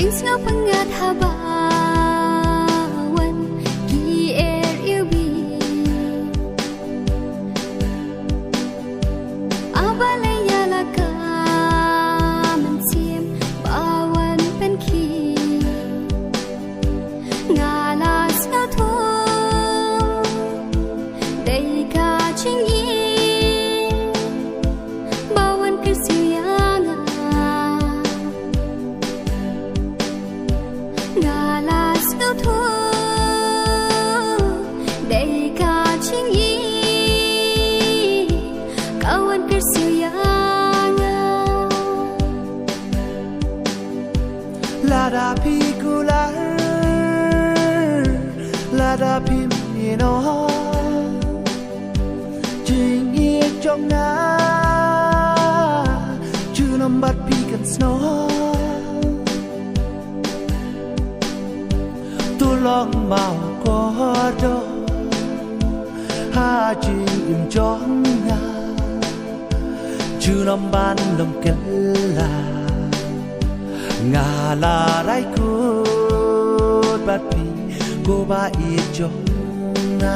Tiếng ngao pengat habawan ki yêu bi abalaya laka man siam bawan pen ki ngala ngao tho dei ka ching yi bawan kirsianga ngalas ngao tho dei ka ching yi kawan kirsianga lada pikular lada pim no jing ye trong na chu nam bat pi kan snow tu long mau có do ha jing im trong na chu nam ban lom kel la nga la rai ku bat pi go ba i trong na